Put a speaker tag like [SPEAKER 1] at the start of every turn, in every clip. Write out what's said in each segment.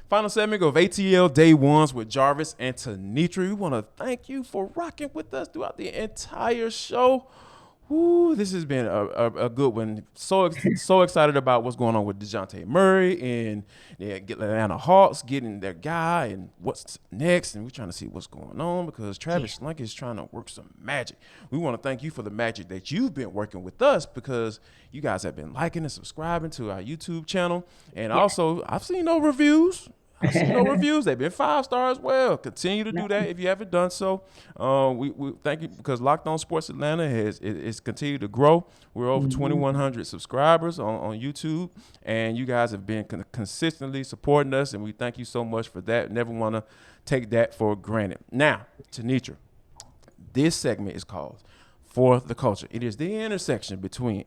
[SPEAKER 1] Final segment of ATL Day Ones with Jarvis and Tenitra. We want to thank you for rocking with us throughout the entire show. Woo, this has been a good one. So excited about what's going on with DeJounte Murray and the Atlanta Hawks getting their guy and what's next. And we're trying to see what's going on because Travis Schlenk is trying to work some magic. We want to thank you for the magic that you've been working with us because you guys have been liking and subscribing to our YouTube channel. And also, I've seen no reviews. I see no reviews. They've been 5 stars. Well, continue to do that if you haven't done so. We thank you because Locked On Sports Atlanta has continued to grow. We're over 2,100 subscribers on YouTube, and you guys have been consistently supporting us, and we thank you so much for that. Never want to take that for granted. Now, Tenitra, this segment is called For the Culture. It is the intersection between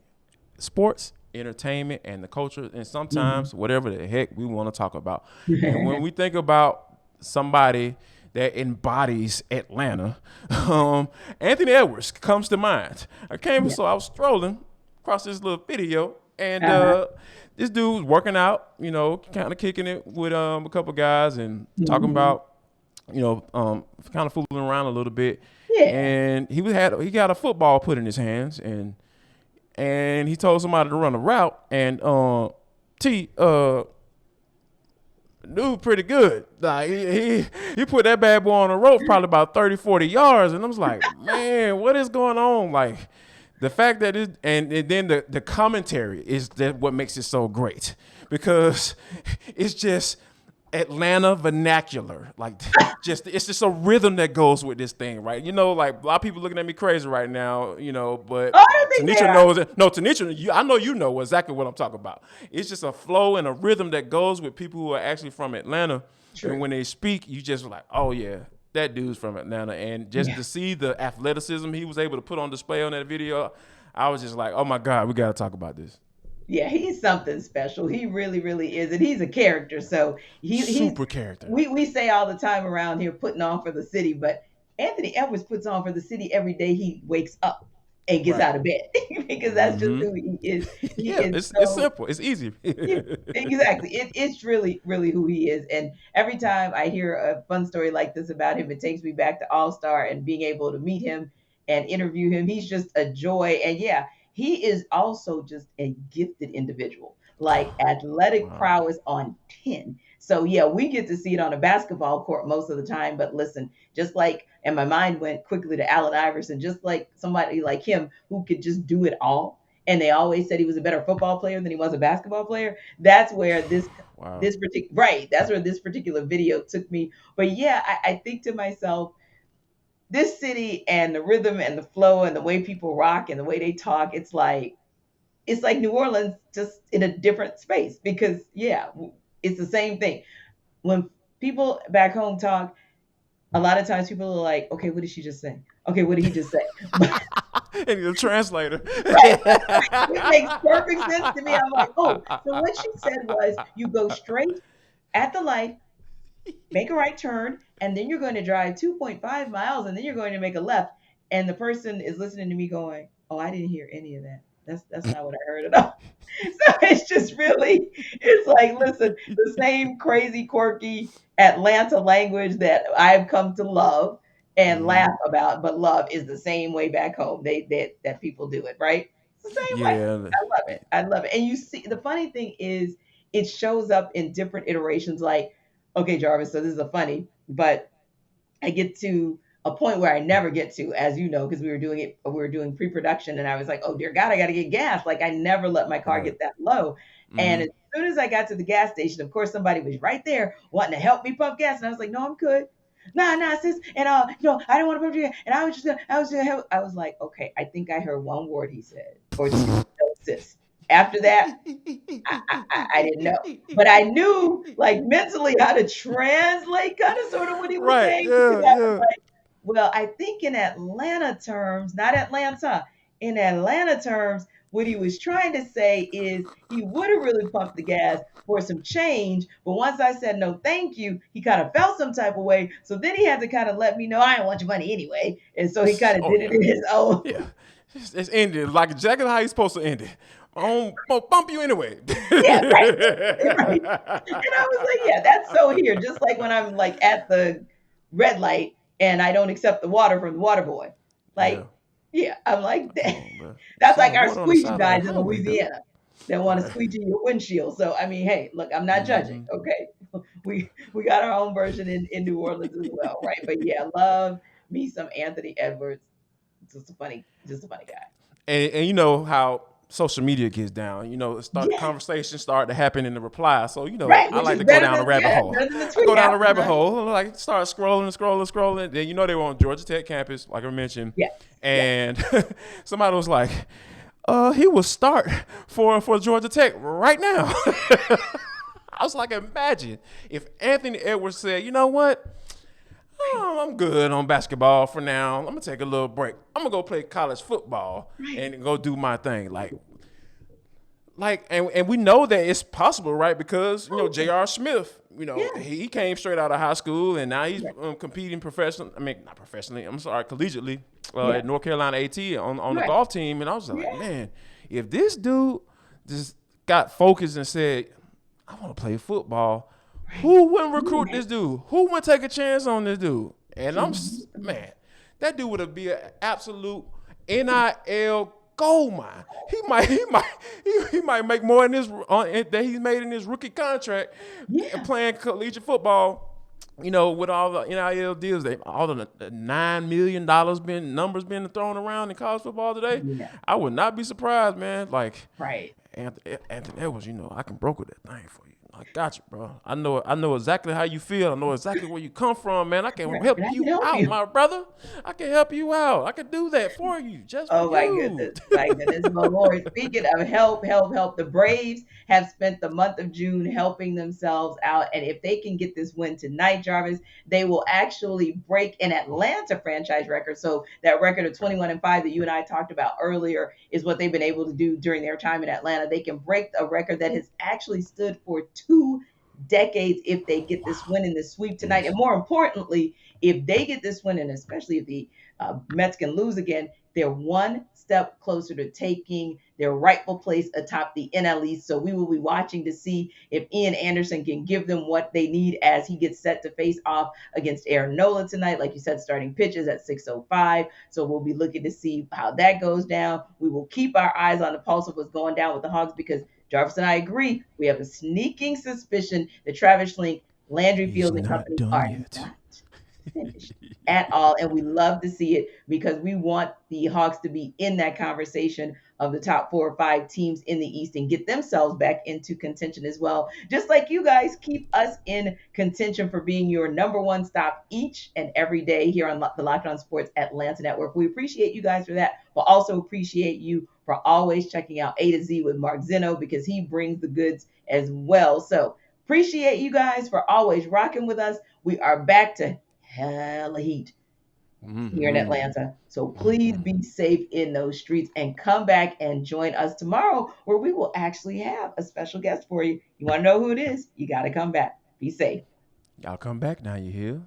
[SPEAKER 1] sports, entertainment, and the culture, and sometimes whatever the heck we want to talk about. And when we think about somebody that embodies Atlanta, Anthony Edwards comes to mind. I was strolling across this little video, and this dude was working out, kind of kicking it with a couple guys and talking about, kind of fooling around a little bit. And he got a football put in his hands, and he told somebody to run a route, and dude pretty good. Like he put that bad boy on the rope probably about 30, 40 yards, and I was like, man, what is going on? Like the fact that and then the commentary is that what makes it so great because it's just Atlanta vernacular, like it's just a rhythm that goes with this thing, right? Like a lot of people looking at me crazy right now, but Tenitra knows it. No, Tenitra, I know you know exactly what I'm talking about. It's just a flow and a rhythm that goes with people who are actually from Atlanta. True. And when they speak, you just like, oh yeah, that dude's from Atlanta. And just to see the athleticism he was able to put on display on that video, I was just like, oh my God, we got to talk about this.
[SPEAKER 2] Yeah, he's something special. He really, really is. And he's a character. So he's
[SPEAKER 1] super character.
[SPEAKER 2] We say all the time around here putting on for the city, but Anthony Edwards puts on for the city every day he wakes up and gets out of bed because that's just who he is.
[SPEAKER 1] It's simple. It's easy.
[SPEAKER 2] Exactly. It's really, really who he is. And every time I hear a fun story like this about him, it takes me back to All-Star and being able to meet him and interview him. He's just a joy. And he is also just a gifted individual, like athletic prowess on 10. So we get to see it on a basketball court most of the time. But listen, just like, and my mind went quickly to Allen Iverson, just like somebody like him who could just do it all. And they always said he was a better football player than he was a basketball player. That's where that's where this particular video took me. But I think to myself, this city and the rhythm and the flow and the way people rock and the way they talk, it's like New Orleans just in a different space because it's the same thing. When people back home talk, a lot of times people are like, okay, what did she just say? Okay, what did he just say?
[SPEAKER 1] And the translator.
[SPEAKER 2] Right. It makes perfect sense to me. I'm like, oh, so what she said was you go straight at the light, make a right turn, and then you're going to drive 2.5 miles, and then you're going to make a left. And the person is listening to me going, oh, I didn't hear any of that. That's not what I heard at all. So it's just really, it's like, listen, the same crazy, quirky Atlanta language that I've come to love and laugh about, but love is the same way back home. That people do it, right? It's the same way. I love it. I love it. And you see, the funny thing is, it shows up in different iterations. Like, okay, Jarvis, so this is a funny, but I get to a point where I never get to, as you know, because we were doing pre-production, and I was like, oh dear God, I got to get gas. Like I never let my car get that low. And as soon as I got to the gas station, of course, somebody was right there wanting to help me pump gas, and I was like, no, I'm good. Nah, sis. And I didn't want to pump gas, and I was gonna help. I was like, okay, I think I heard one word he said, or two, no, sis. After that, I didn't know, but I knew like mentally how to translate kind of sort of what he was saying. Like, well, I think in Atlanta terms, not Atlanta, in Atlanta terms, what he was trying to say is he would have really pumped the gas for some change, but once I said no, thank you, he kind of felt some type of way. So then he had to kind of let me know I didn't want your money anyway, and so he kind of did it in his own.
[SPEAKER 1] Yeah, it's ended like exactly how he's supposed to end it. I'm gonna bump you anyway.
[SPEAKER 2] Yeah, right, right. And I was like, yeah, that's so here. Just like when I'm like at the red light and I don't accept the water from the water boy.
[SPEAKER 1] Yeah.
[SPEAKER 2] Like, yeah, I'm like
[SPEAKER 1] Come
[SPEAKER 2] that.
[SPEAKER 1] on, bro.
[SPEAKER 2] That's
[SPEAKER 1] See
[SPEAKER 2] like
[SPEAKER 1] the
[SPEAKER 2] our
[SPEAKER 1] water on the
[SPEAKER 2] squeegee
[SPEAKER 1] side of the
[SPEAKER 2] guys in
[SPEAKER 1] highway, dude.
[SPEAKER 2] Louisiana that want to
[SPEAKER 1] Right.
[SPEAKER 2] squeegee your windshield. So I mean, hey, look, I'm not judging.
[SPEAKER 1] Mm-hmm.
[SPEAKER 2] Okay, we got our own version in New Orleans as well, right? But yeah, love me some Anthony Edwards. Just a funny guy.
[SPEAKER 1] And you know how social media gets down. Start
[SPEAKER 2] Yeah,
[SPEAKER 1] conversations start to happen in the reply. So
[SPEAKER 2] right.
[SPEAKER 1] I
[SPEAKER 2] Which
[SPEAKER 1] like
[SPEAKER 2] is
[SPEAKER 1] to go
[SPEAKER 2] better
[SPEAKER 1] down a
[SPEAKER 2] than
[SPEAKER 1] rabbit
[SPEAKER 2] yeah,
[SPEAKER 1] hole.
[SPEAKER 2] better than the
[SPEAKER 1] I go
[SPEAKER 2] tweet
[SPEAKER 1] down
[SPEAKER 2] half
[SPEAKER 1] a
[SPEAKER 2] the
[SPEAKER 1] rabbit
[SPEAKER 2] time.
[SPEAKER 1] hole, like start scrolling. Then they were on Georgia Tech campus, like I mentioned,
[SPEAKER 2] Yes, yes.
[SPEAKER 1] and somebody was like, he will start for Georgia Tech right now. I was like, imagine if Anthony Edwards said, you know what? Oh, I'm good on basketball for now. I'm gonna take a little break. I'm gonna go play college football
[SPEAKER 2] Right.
[SPEAKER 1] and go do my thing. And we know that it's possible, right? Because
[SPEAKER 2] Oh, yeah.
[SPEAKER 1] J.R. Smith,
[SPEAKER 2] Yeah.
[SPEAKER 1] he came straight out of high school and now he's
[SPEAKER 2] Right.
[SPEAKER 1] competing professionally. I mean, not professionally. I'm sorry, collegiately
[SPEAKER 2] Yeah.
[SPEAKER 1] at North Carolina AT on the
[SPEAKER 2] Right.
[SPEAKER 1] golf team. And I was like,
[SPEAKER 2] Yeah.
[SPEAKER 1] man, if this dude just got focused and said, I want to play football,
[SPEAKER 2] Right.
[SPEAKER 1] who wouldn't
[SPEAKER 2] Ooh,
[SPEAKER 1] recruit
[SPEAKER 2] man.
[SPEAKER 1] this dude? Who wouldn't take a chance on this dude? And
[SPEAKER 2] Absolutely.
[SPEAKER 1] man, that dude would have been an absolute NIL gold mine. He might make more in this that he's made in his rookie contract
[SPEAKER 2] Yeah.
[SPEAKER 1] playing collegiate football. With all the NIL deals, all the $9 million being thrown around in college football today,
[SPEAKER 2] Yeah.
[SPEAKER 1] I would not be surprised, man. Like
[SPEAKER 2] Right.
[SPEAKER 1] Anthony Edwards, I can broker that thing for you. I got you, bro. I know exactly how you feel. I know exactly where you come from, man. I can
[SPEAKER 2] Right. And
[SPEAKER 1] help
[SPEAKER 2] I can
[SPEAKER 1] you
[SPEAKER 2] help
[SPEAKER 1] out,
[SPEAKER 2] you.
[SPEAKER 1] my brother. I can help you out. I can do that for you, just for
[SPEAKER 2] Oh my
[SPEAKER 1] you.
[SPEAKER 2] goodness, my goodness. Well, Lord, speaking of help, help, help, the Braves have spent the month of June helping themselves out. And if they can get this win tonight, Jarvis, they will actually break an Atlanta franchise record. So that record of 21-5 that you and I talked about earlier is what they've been able to do during their time in Atlanta. They can break a record that has actually stood for 2 decades if they get this
[SPEAKER 1] Wow.
[SPEAKER 2] win in this sweep tonight. And
[SPEAKER 1] Yes.
[SPEAKER 2] more importantly, if they get this win, and especially if the Mets can lose again, they're one step closer to taking their rightful place atop the NL East. So we will be watching to see if Ian Anderson can give them what they need as he gets set to face off against Aaron Nola tonight. Like you said, starting pitches at 6:05. So we'll be looking to see how that goes down. We will keep our eyes on the pulse of what's going down with the Hogs because Jarvis and I agree. We have a sneaking suspicion that Travis Schlenk, Landry
[SPEAKER 1] He's
[SPEAKER 2] Fields, and
[SPEAKER 1] not
[SPEAKER 2] company
[SPEAKER 1] done
[SPEAKER 2] are
[SPEAKER 1] yet.
[SPEAKER 2] not finished at all. And we love to see it because we want the Hawks to be in that conversation of the top 4 or 5 teams in the East and get themselves back into contention as well. Just like you guys keep us in contention for being your number one stop each and every day here on the Locked On Sports Atlanta Network. We appreciate you guys for that, but also appreciate you for always checking out A to Z with Mark Zeno because he brings the goods as well. So appreciate you guys for always rocking with us. We are back to hella heat here in
[SPEAKER 1] Mm-hmm.
[SPEAKER 2] Atlanta. So please
[SPEAKER 1] Mm-hmm.
[SPEAKER 2] be safe in those streets and come back and join us tomorrow where we will actually have a special guest for you. You want to know who it is? You got to come back. Be safe.
[SPEAKER 1] Y'all come back now, you hear?